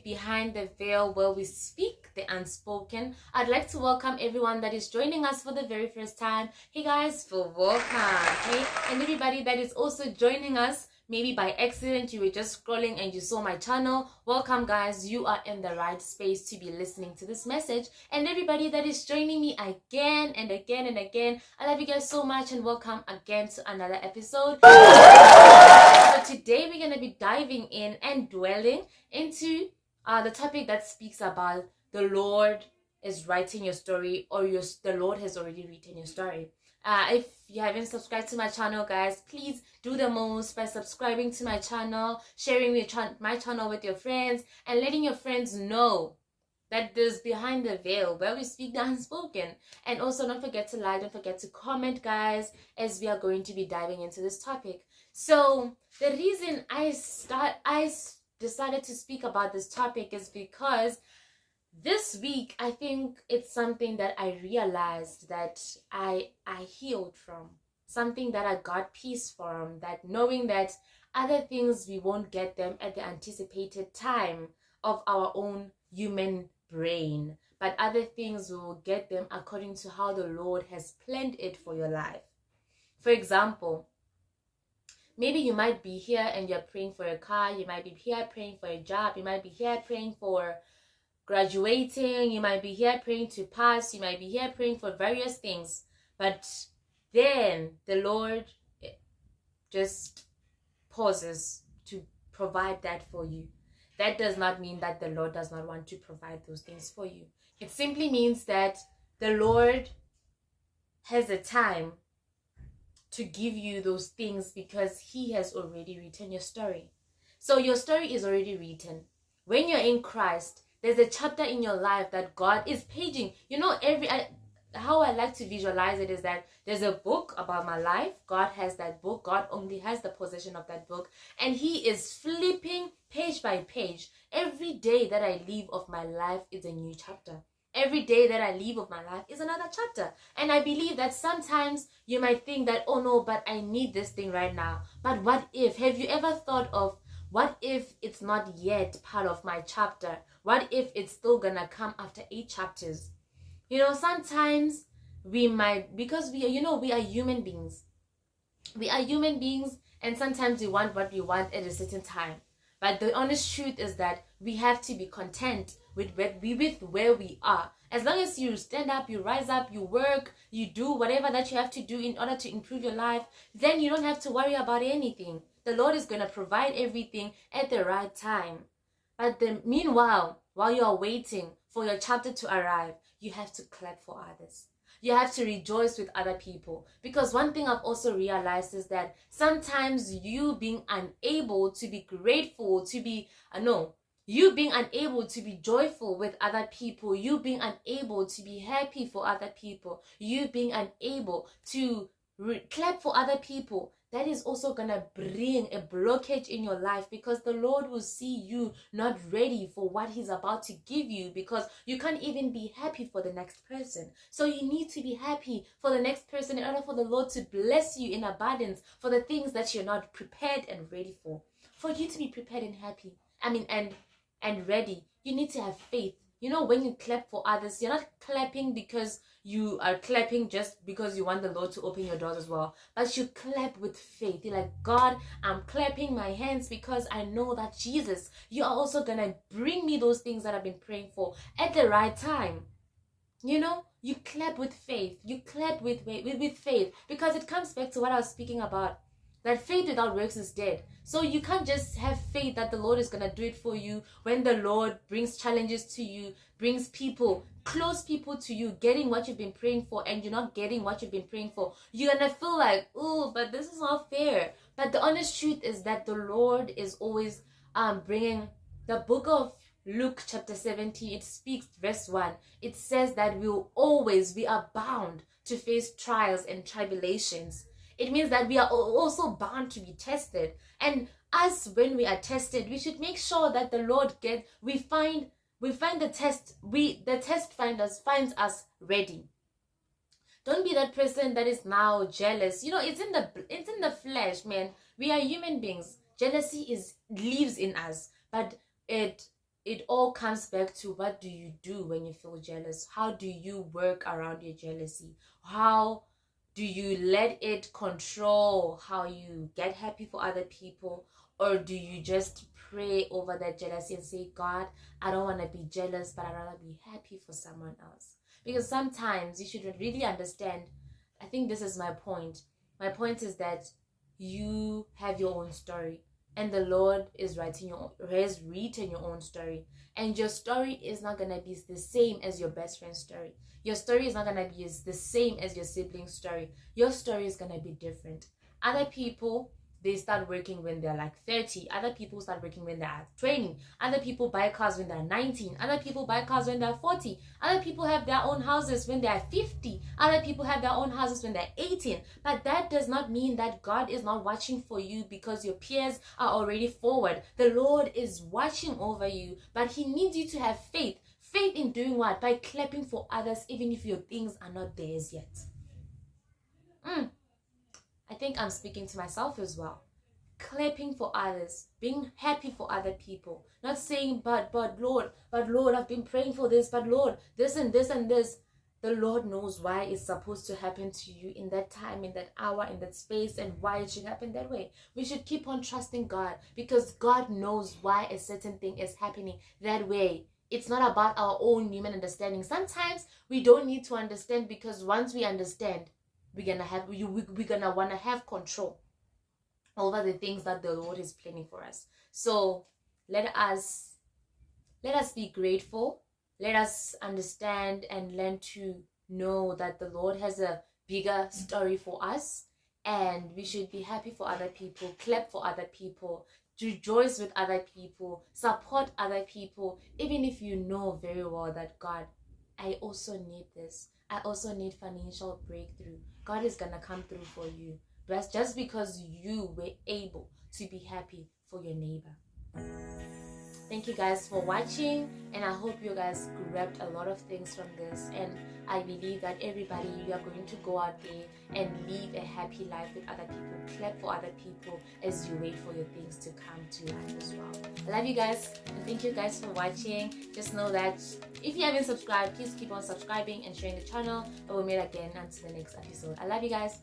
Behind the Veil, where we speak the unspoken. I'd like to welcome everyone that is joining us for the very first time. Hey guys, welcome. Okay, and everybody that is also joining us maybe by accident, you were just scrolling and you saw my channel. Welcome guys, you are in the right space to be listening to this message. And everybody that is joining me again and again and again, I love you guys so much and welcome again to another episode. So today we're going to be diving in and dwelling into the topic that speaks about the Lord is writing your story, or the Lord has already written your story. If you haven't subscribed to my channel, guys, please do the most by subscribing to my channel, sharing my channel with your friends, and letting your friends know that there's Behind the Veil, where we speak the unspoken. And also don't forget to like, don't forget to comment, guys, as we are going to be diving into this topic. So the reason I decided to speak about this topic is because this week, I think it's something that I realized that I healed from. Something that I got peace from. That knowing that other things, we won't get them at the anticipated time of our own human brain. But other things, we will get them according to how the Lord has planned it for your life. For example, maybe you might be here and you're praying for a car. You might be here praying for a job. You might be here praying for graduating, you might be here praying to pass, you might be here praying for various things, but then the Lord just pauses to provide that for you. That does not mean that the Lord does not want to provide those things for you. It simply means that the Lord has a time to give you those things because He has already written your story. So your story is already written. When you're in Christ, there's a chapter in your life that God is paging. You know, how I like to visualize it is that there's a book about my life. God has that book. God only has the possession of that book. And He is flipping page by page. Every day that I live of my life is a new chapter. Every day that I live of my life is another chapter. And I believe that sometimes you might think that, oh no, but I need this thing right now. But what if? Have you ever thought of, what if it's not yet part of my chapter? What if it's still gonna come after 8 chapters? You know, sometimes we might, because we are human beings. We are human beings, and sometimes we want what we want at a certain time. But the honest truth is that we have to be content with where we are. As long as you stand up, you rise up, you work, you do whatever that you have to do in order to improve your life, then you don't have to worry about anything. The Lord is going to provide everything at the right time. But meanwhile, while you are waiting for your chapter to arrive, you have to clap for others. You have to rejoice with other people. Because one thing I've also realized is that sometimes you being unable to be grateful, you being unable to be joyful with other people, you being unable to be happy for other people, you being unable to clap for other people, that is also going to bring a blockage in your life, because the Lord will see you not ready for what He's about to give you, because you can't even be happy for the next person. So you need to be happy for the next person in order for the Lord to bless you in abundance for the things that you're not prepared and ready for. For you to be prepared and happy, and ready, you need to have faith. You know, when you clap for others, you're not clapping because you are clapping just because you want the Lord to open your doors as well. But you clap with faith. You're like, God, I'm clapping my hands because I know that Jesus, you are also going to bring me those things that I've been praying for at the right time. You know, you clap with faith. You clap with faith, because it comes back to what I was speaking about. That faith without works is dead. So you can't just have faith that the Lord is going to do it for you when the Lord brings challenges to you, brings people, close people to you, getting what you've been praying for, and you're not getting what you've been praying for. You're going to feel like, oh, but this is not fair. But the honest truth is that the Lord is always bringing the book of Luke chapter 17. It speaks, verse 1. It says that we are bound to face trials and tribulations. It means that we are also bound to be tested. And us, when we are tested, we should make sure that the Lord we find the test finds us ready. Don't be that person that is now jealous. You know, it's in the flesh, man. We are human beings. Jealousy lives in us, but it it all comes back to, what do you do when you feel jealous? How do you work around your jealousy? How do you let it control how you get happy for other people? Or do you just pray over that jealousy and say, God, I don't want to be jealous, but I'd rather be happy for someone else? Because sometimes you should really understand, I think this is my point. My point is that you have your own story, and the Lord has written your own story, and your story is not gonna be the same as your best friend's story. Your story is not gonna be the same as your sibling's story. Your story is gonna be different. Other people, they start working when they're like 30. Other people start working when they're 20. Other people buy cars when they're 19. Other people buy cars when they're 40. Other people have their own houses when they're 50. Other people have their own houses when they're 18. But that does not mean that God is not watching for you because your peers are already forward. The Lord is watching over you, but He needs you to have faith. Faith in doing what? By clapping for others, even if your things are not theirs yet. I think I'm speaking to myself as well. Clapping for others, being happy for other people, not saying, but Lord, I've been praying for this, but Lord, this and this and this. The Lord knows why it's supposed to happen to you in that time, in that hour, in that space, and why it should happen that way. We should keep on trusting God, because God knows why a certain thing is happening that way. It's not about our own human understanding. Sometimes we don't need to understand, because once we understand, we're gonna want to have control over the things that the Lord is planning for us. So let us be grateful. Let us understand and learn to know that the Lord has a bigger story for us, and we should be happy for other people, clap for other people, rejoice with other people, support other people, even if you know very well that, God, I also need this. I also need financial breakthrough. God is gonna come through for you. But just because you were able to be happy for your neighbor. Thank you guys for watching, and I hope you guys grabbed a lot of things from this, and I believe that everybody, you are going to go out there and live a happy life with other people, clap for other people as you wait for your things to come to life as well. I love you guys, and thank you guys for watching. Just know that if you haven't subscribed, please keep on subscribing and sharing the channel, and we'll meet again until the next episode. I love you guys.